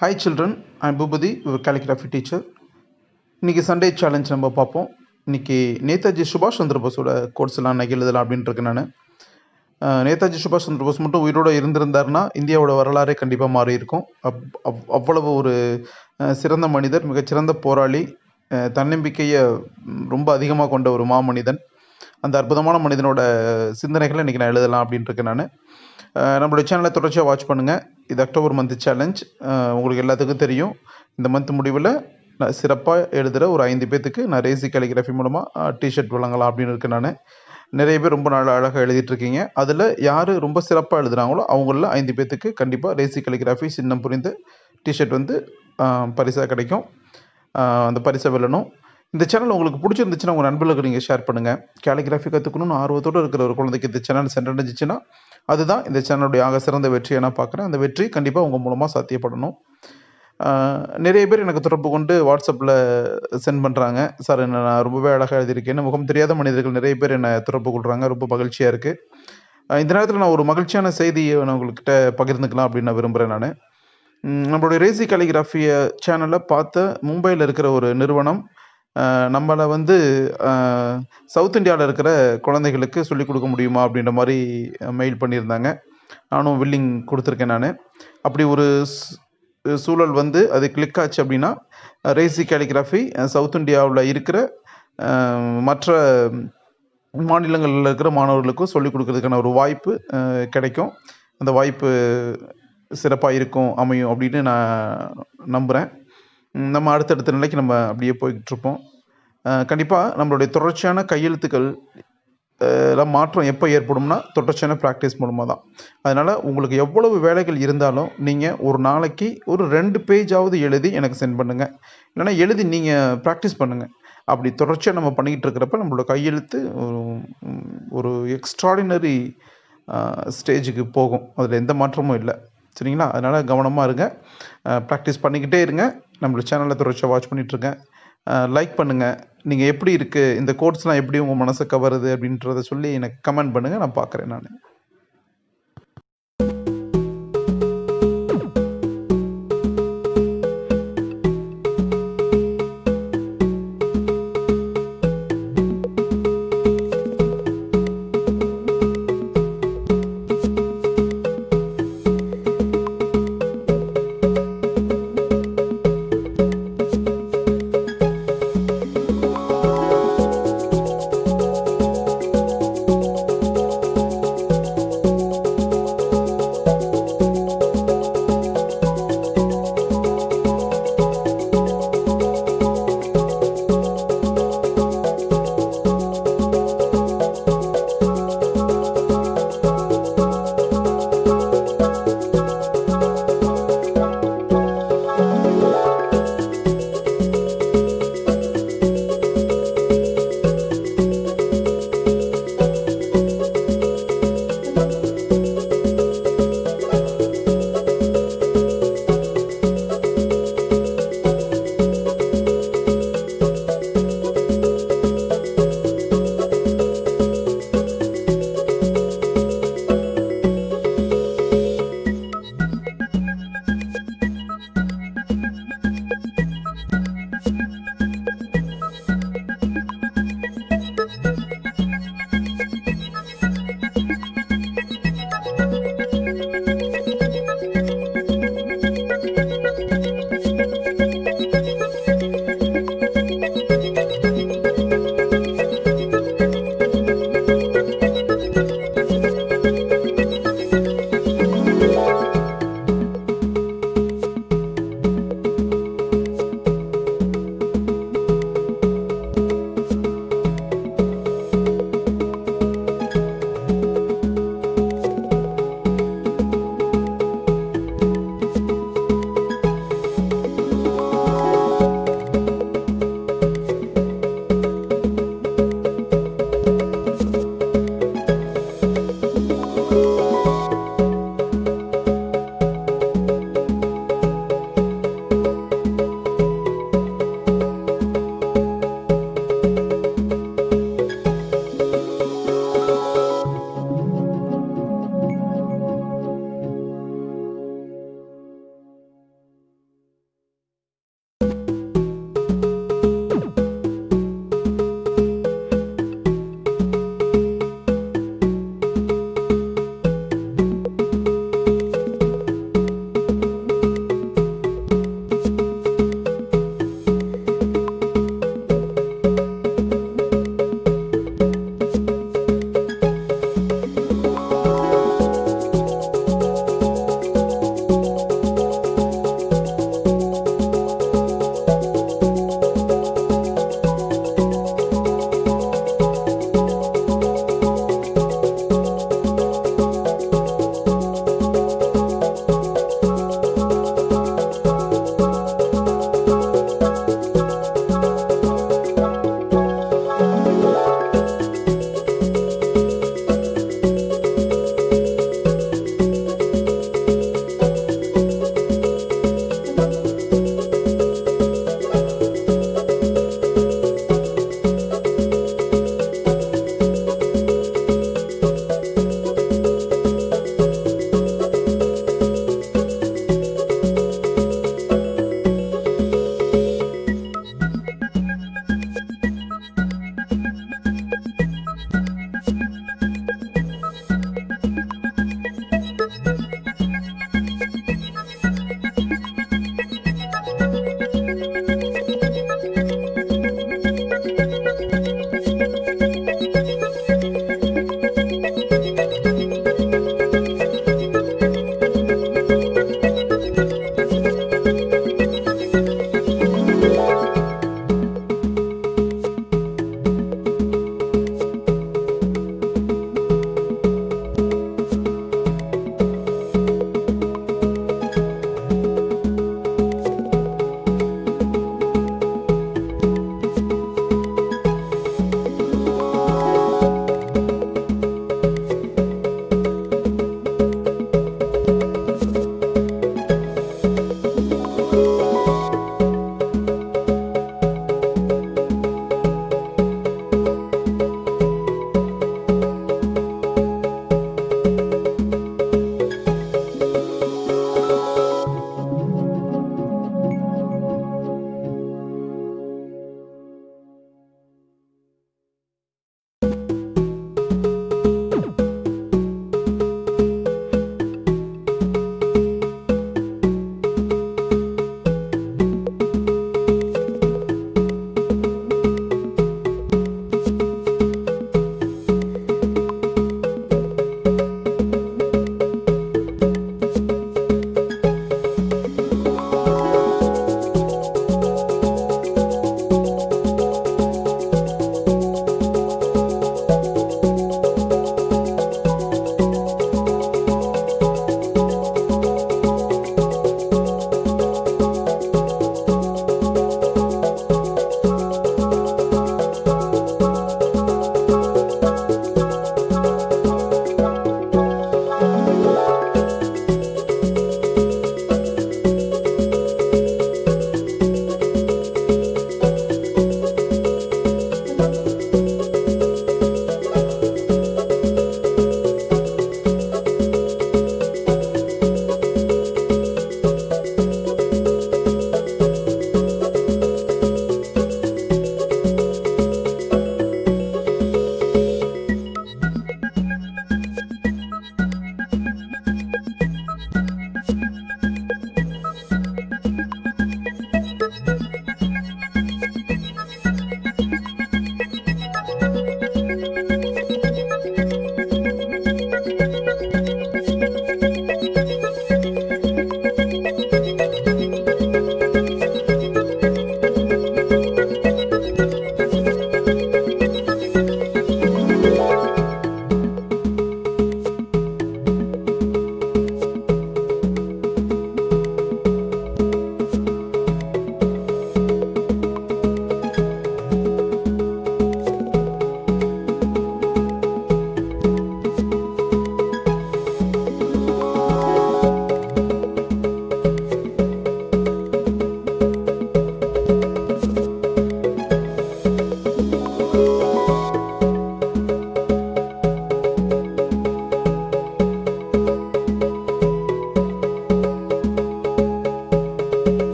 Hi children, I'm Bhubadi, your calligraphy teacher. இன்னைக்கு Sunday challenge நம்ம பார்ப்போம். இன்னைக்கு நேதாஜி சுபாஷ் சந்திர போஸோட கோட்ஸ் எல்லாம் இன்னைக்கு எழுதலாம் அப்படின்ட்டு இருக்கேன் நான். நேதாஜி சுபாஷ் சந்திர போஸ் மட்டும் உயிரோடு இருந்திருந்தாருன்னா இந்தியாவோட வரலாறே கண்டிப்பாக மாறி இருக்கும். அவ்வளவு ஒரு சிறந்த மனிதர், மிகச்சிறந்த போராளி, தன்னம்பிக்கையை ரொம்ப அதிகமாக கொண்ட ஒரு மாமனிதன். அந்த அற்புதமான மனிதனோட சிந்தனைகளை இன்றைக்கி நான் எழுதலாம் அப்படின்ட்டு இருக்கேன் நான். நம்மளுடைய சேனலை தொடர்ச்சியாக வாட்ச் பண்ணுங்கள். இது அக்டோபர் மந்த் சேலஞ்ச். உங்களுக்கு எல்லாத்துக்கும் தெரியும், இந்த மந்த் முடிவில் நான் சிறப்பாக எழுதுகிற ஒரு 5 பேர்த்துக்கு நான் ரேசி கேலிகிராஃபி மூலமாக டிஷர்ட் வழங்கலாம் அப்படின்னு இருக்கேன் நான். நிறைய பேர் ரொம்ப நாள் அழகாக எழுதிட்டுருக்கீங்க. அதில் யார் ரொம்ப சிறப்பாக எழுதுகிறாங்களோ அவங்களில் 5 பேர்த்துக்கு கண்டிப்பாக ரேசி கேலிகிராஃபி சின்னம் புரிந்த டிஷர்ட் வந்து பரிசாக கிடைக்கும். அந்த பரிசை வெல்லணும். இந்த சேனல் உங்களுக்கு பிடிச்சிருந்துச்சுன்னா உங்கள் நண்பர்களுக்கு நீங்கள் ஷேர் பண்ணுங்கள். கேலிகிராஃபி கற்றுக்கணும்னு ஆர்வத்தோடு இருக்கிற ஒரு குழந்தைக்கு இந்த சேனல் சென்றடைஞ்சிச்சுன்னா அதுதான் இந்த சேனலுடைய ஆக சிறந்த வெற்றியை நான் பார்க்குறேன். அந்த வெற்றி கண்டிப்பாக உங்கள் மூலமாக சாத்தியப்படணும். நிறைய பேர் எனக்கு தொடர்பு கொண்டு வாட்ஸ்அப்பில் சென்ட் பண்ணுறாங்க, சார் என்ன நான் ரொம்பவே அழகாக எழுதியிருக்கேன்னு. முகம் தெரியாத மனிதர்கள் நிறைய பேர் என்னை தொடர்பு கொள்கிறாங்க. ரொம்ப மகிழ்ச்சியாக இருக்குது. இந்த நேரத்தில் நான் ஒரு மகிழ்ச்சியான செய்தியை நான் உங்கள்கிட்ட பகிர்ந்துக்கலாம் அப்படின்னு நான் விரும்புகிறேன். நான் நம்மளுடைய ரேசி கேலிகிராஃபியை சேனலை பார்த்த மும்பையில் இருக்கிற ஒரு நிறுவனம் நம்மளை வந்து சவுத் இந்தியாவில் இருக்கிற குழந்தைகளுக்கு சொல்லிக் கொடுக்க முடியுமா அப்படின்ற மாதிரி மெயில் பண்ணியிருந்தாங்க. நானும் வில்லிங் கொடுத்துருக்கேன். நான் அப்படி ஒரு சூழல் வந்து அது கிளிக் ஆச்சு அப்படின்னா ரேசி கேலிகிராஃபி சவுத் இந்தியாவில் இருக்கிற மற்ற மாநிலங்களில் இருக்கிற மாணவர்களுக்கும் சொல்லிக் கொடுக்கறதுக்கான ஒரு வாய்ப்பு கிடைக்கும். அந்த வாய்ப்பு சிறப்பாக இருக்கும், அமையும் அப்படின்னு நான் நம்புகிறேன். நம்ம அடுத்தடுத்த நிலைக்கு நம்ம அப்படியே போய்கிட்டுருப்போம். கண்டிப்பாக நம்மளுடைய தொடர்ச்சியான கையெழுத்துக்கள் எல்லாம் மாற்றம் எப்போ ஏற்படும்னா தொடர்ச்சியான ப்ராக்டிஸ் மூலமாக தான். அதனால் உங்களுக்கு எவ்வளவு வேலைகள் இருந்தாலும் நீங்கள் ஒரு நாளைக்கு ஒரு 2 பேஜாவது எழுதி எனக்கு சென்ட் பண்ணுங்கள். இல்லைனா எழுதி நீங்கள் ப்ராக்டிஸ் பண்ணுங்கள். அப்படி தொடர்ச்சியாக நம்ம பண்ணிக்கிட்டு இருக்கிறப்ப நம்மளோட கையெழுத்து ஒரு எக்ஸ்ட்ராடினரி ஸ்டேஜுக்கு போகும். அதில் எந்த மாற்றமும் இல்லை. சரிங்களா? அதனால் கவனமாக இருங்க, ப்ராக்டிஸ் பண்ணிக்கிட்டே இருங்க. நம்மளோட சேனலை தொடர்ச்சியாக வாட்ச் பண்ணிகிட்ருங்க. லைக் பண்ணுங்கள். நீங்கள் எப்படி இருக்குது, இந்த கோட்ஸ்லாம் எப்படி உங்கள் மனசை கவருது அப்படின்றத சொல்லி எனக்கு கமெண்ட் பண்ணுங்கள். நான் பார்க்குறேன். நான்